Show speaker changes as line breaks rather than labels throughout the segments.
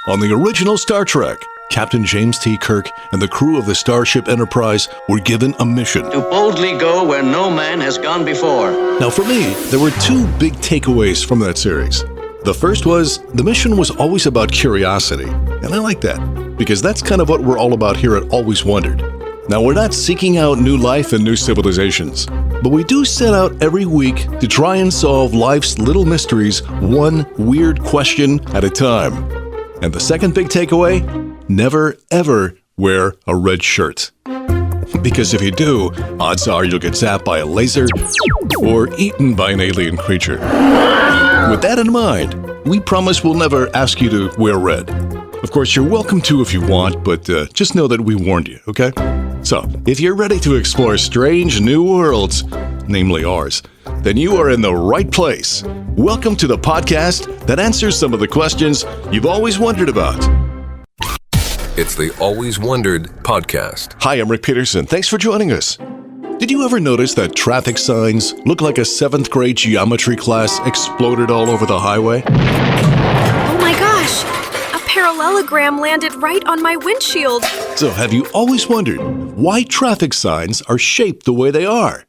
On the original Star Trek, Captain James T. Kirk and the crew of the Starship Enterprise were given a mission
to boldly go where no man has gone before.
Now for me, there were two big takeaways from that series. The first was, the mission was always about curiosity, and I like that, because that's kind of what we're all about here at Always Wondered. Now, we're not seeking out new life and new civilizations, but we do set out every week to try and solve life's little mysteries one weird question at a time. And the second big takeaway, never ever wear a red shirt. Because if you do, odds are you'll get zapped by a laser or eaten by an alien creature. With that in mind, we promise we'll never ask you to wear red. Of course, you're welcome to if you want, but just know that we warned you, okay? So, if you're ready to explore strange new worlds, namely ours, then you are in the right place. Welcome to the podcast that answers some of the questions you've always wondered about.
It's the Always Wondered podcast.
Hi, I'm Rick Peterson. Thanks for joining us. Did you ever notice that traffic signs look like a 7th grade geometry class exploded all over the highway?
Oh my gosh! A parallelogram landed right on my windshield.
So have you always wondered why traffic signs are shaped the way they are?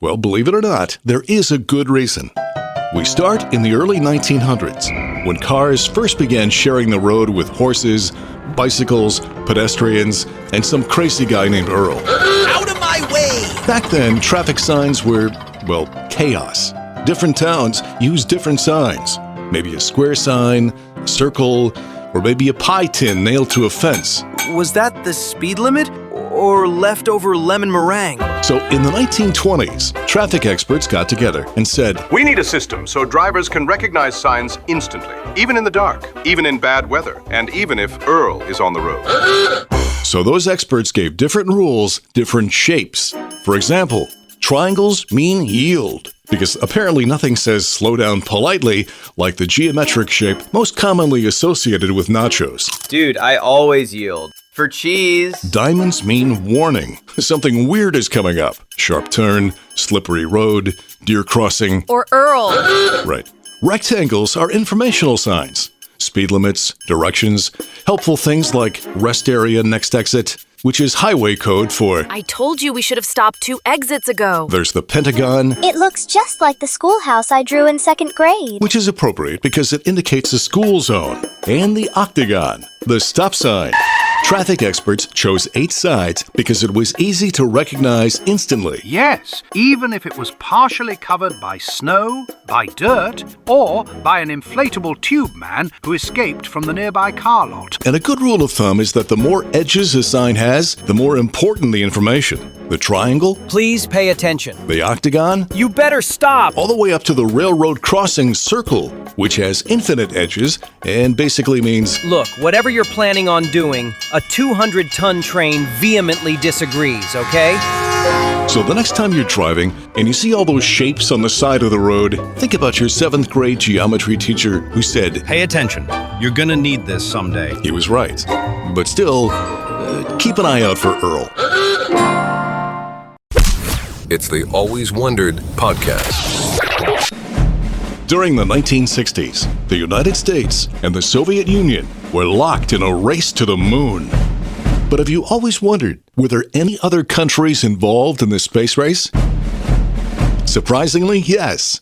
Well, believe it or not, there is a good reason. We start in the early 1900s, when cars first began sharing the road with horses, bicycles, pedestrians, and some crazy guy named Earl.
Out of my way!
Back then, traffic signs were, well, chaos. Different towns used different signs. Maybe a square sign, a circle, or maybe a pie tin nailed to a fence.
Was that the speed limit or leftover lemon meringue?
So in the 1920s, traffic experts got together and said,
"We need a system so drivers can recognize signs instantly, even in the dark, even in bad weather, and even if Earl is on the road."
So those experts gave different rules, different shapes. For example, triangles mean yield, because apparently nothing says slow down politely like the geometric shape most commonly associated with nachos.
Dude, I always yield. For cheese.
Diamonds mean warning. Something weird is coming up. Sharp turn, slippery road, deer crossing.
Or Earl.
Right. Rectangles are informational signs. Speed limits, directions, helpful things like rest area next exit, which is highway code for
I told you we should have stopped 2 exits ago.
there's the pentagon,
It looks just like the schoolhouse I drew in 2nd grade.
which is appropriate because it indicates a school zone, and the octagon, the stop sign. Traffic experts chose 8 sides because it was easy to recognize instantly.
Yes, even if it was partially covered by snow, by dirt, or by an inflatable tube man who escaped from the nearby car lot.
And a good rule of thumb is that the more edges a sign has, the more important the information. The triangle,
Please pay attention.
the octagon,
You better stop!
all the way up to the railroad crossing circle, which has infinite edges and basically means
Look, whatever you're planning on doing, a 200-ton train vehemently disagrees, okay?
So the next time you're driving and you see all those shapes on the side of the road, think about your 7th grade geometry teacher who said,
Pay attention. You're gonna need this someday.
he was right. But still, keep an eye out for Earl.
It's the Always Wondered podcast.
During the 1960s, the United States and the Soviet Union were locked in a race to the moon. But have you always wondered, were there any other countries involved in this space race? Surprisingly, yes.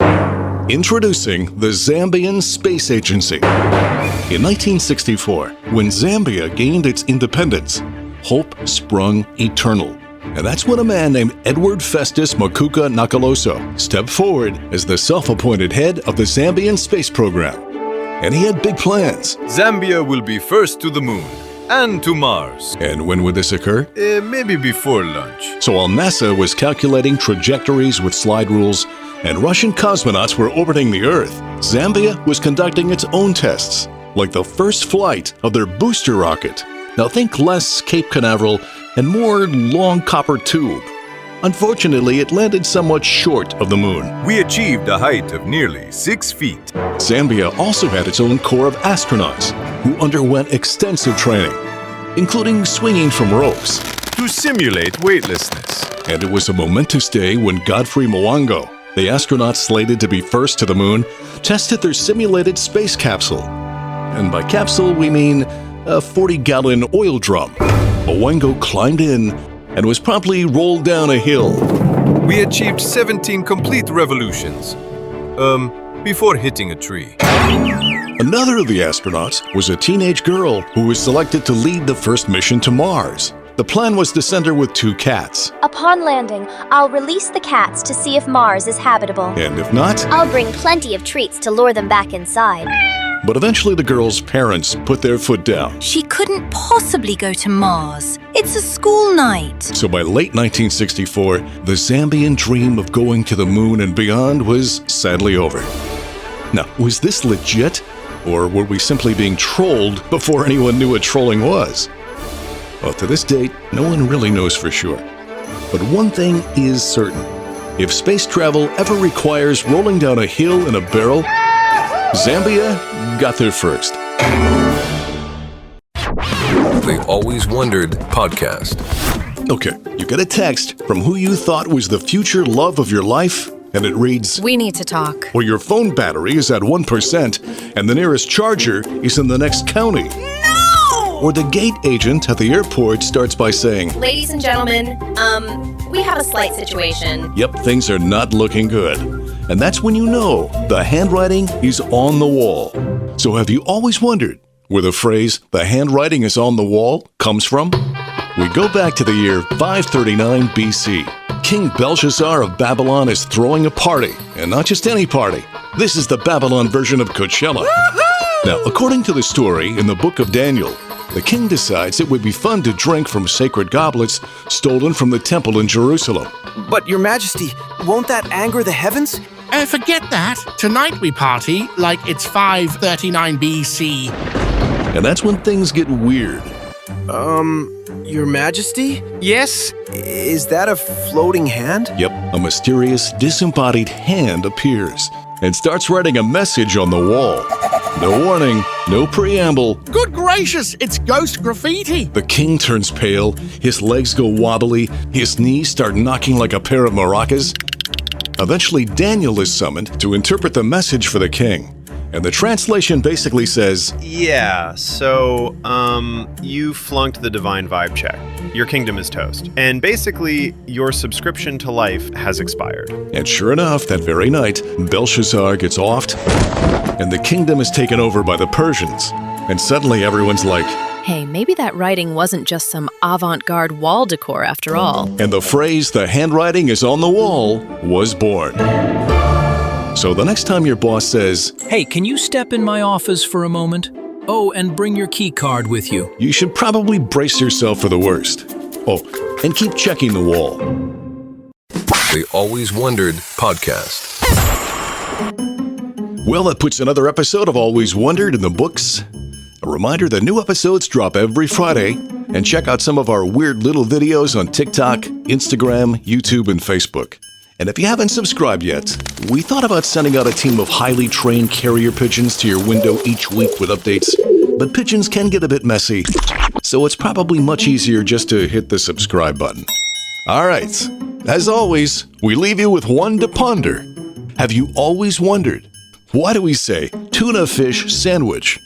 Introducing the Zambian Space Agency. In 1964, when Zambia gained its independence, hope sprung eternal. And that's when a man named Edward Festus Makuka Nakaloso stepped forward as the self-appointed head of the Zambian space program. And he had big plans.
Zambia will be first to the moon and to Mars.
And when would this occur?
Maybe before lunch.
So while NASA was calculating trajectories with slide rules and Russian cosmonauts were orbiting the Earth, Zambia was conducting its own tests, like the first flight of their booster rocket. Now think less Cape Canaveral and more long copper tube. Unfortunately, it landed somewhat short of the moon.
We achieved a height of nearly 6 feet.
Zambia also had its own corps of astronauts who underwent extensive training, including swinging from ropes.
To simulate weightlessness.
And it was a momentous day when Godfrey Mwango, the astronaut slated to be first to the moon, tested their simulated space capsule. And by capsule, we mean a 40-gallon oil drum. Owengo climbed in and was promptly rolled down a hill.
We achieved 17 complete revolutions. Before hitting a tree.
Another of the astronauts was a teenage girl who was selected to lead the first mission to Mars. The plan was to send her with 2 cats.
Upon landing, I'll release the cats to see if Mars is habitable.
And if not,
I'll bring plenty of treats to lure them back inside.
but eventually the girl's parents put their foot down.
She couldn't possibly go to Mars. It's a school night.
So by late 1964, the Zambian dream of going to the moon and beyond was sadly over. Now, was this legit? Or were we simply being trolled before anyone knew what trolling was? Well, to this date, no one really knows for sure. But one thing is certain. If space travel ever requires rolling down a hill in a barrel, Zambia got there first.
They Always Wondered podcast.
Okay, you get a text from who you thought was the future love of your life, and it reads,
We need to talk.
or your phone battery is at 1% and the nearest charger is in the next county.
No!
Or the gate agent at the airport starts by saying,
Ladies and gentlemen, we have a slight situation.
Yep, things are not looking good. And that's when you know the handwriting is on the wall. So have you always wondered where the phrase, the handwriting is on the wall, comes from? We go back to the year 539 BC. King Belshazzar of Babylon is throwing a party, and not just any party. This is the Babylon version of Coachella. Now, according to the story in the book of Daniel, the king decides it would be fun to drink from sacred goblets stolen from the temple in Jerusalem.
But, Your Majesty, won't that anger the heavens?
Forget that. Tonight we party like it's 539 BC.
And that's when things get weird.
Your Majesty?
Yes?
Is that a floating hand?
Yep, a mysterious, disembodied hand appears and starts writing a message on the wall. No warning, no preamble.
Good gracious, it's ghost graffiti.
The king turns pale, his legs go wobbly, his knees start knocking like a pair of maracas. Eventually, Daniel is summoned to interpret the message for the king. And the translation basically says,
Yeah, so, you flunked the divine vibe check. Your kingdom is toast. And basically, your subscription to life has expired.
And sure enough, that very night, Belshazzar gets offed, and the kingdom is taken over by the Persians. And suddenly everyone's like,
Hey, maybe that writing wasn't just some avant-garde wall decor after all.
and the phrase, the handwriting is on the wall, was born. So the next time your boss says,
Hey, can you step in my office for a moment? Oh, and bring your key card with you.
you should probably brace yourself for the worst. Oh, and keep checking the wall.
They Always Wondered podcast.
Well, that puts another episode of Always Wondered in the books. A reminder that new episodes drop every Friday, and check out some of our weird little videos on TikTok, Instagram, YouTube, and Facebook. And if you haven't subscribed yet, we thought about sending out a team of highly trained carrier pigeons to your window each week with updates, but pigeons can get a bit messy, so it's probably much easier just to hit the subscribe button. All right, as always, we leave you with one to ponder. Have you always wondered, why do we say tuna fish sandwich?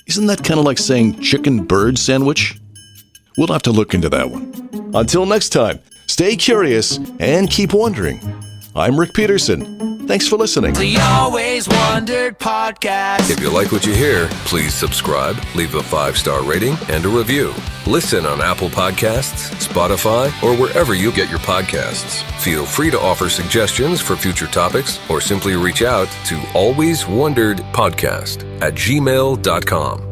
Isn't that kind of like saying chicken bird sandwich? We'll have to look into that one. Until next time, stay curious and keep wondering. I'm Rick Peterson. Thanks for listening.
The Always Wondered podcast.
If you like what you hear, please subscribe, leave a 5-star rating, and a review. Listen on Apple Podcasts, Spotify, or wherever you get your podcasts. Feel free to offer suggestions for future topics or simply reach out to alwayswonderedpodcast@gmail.com.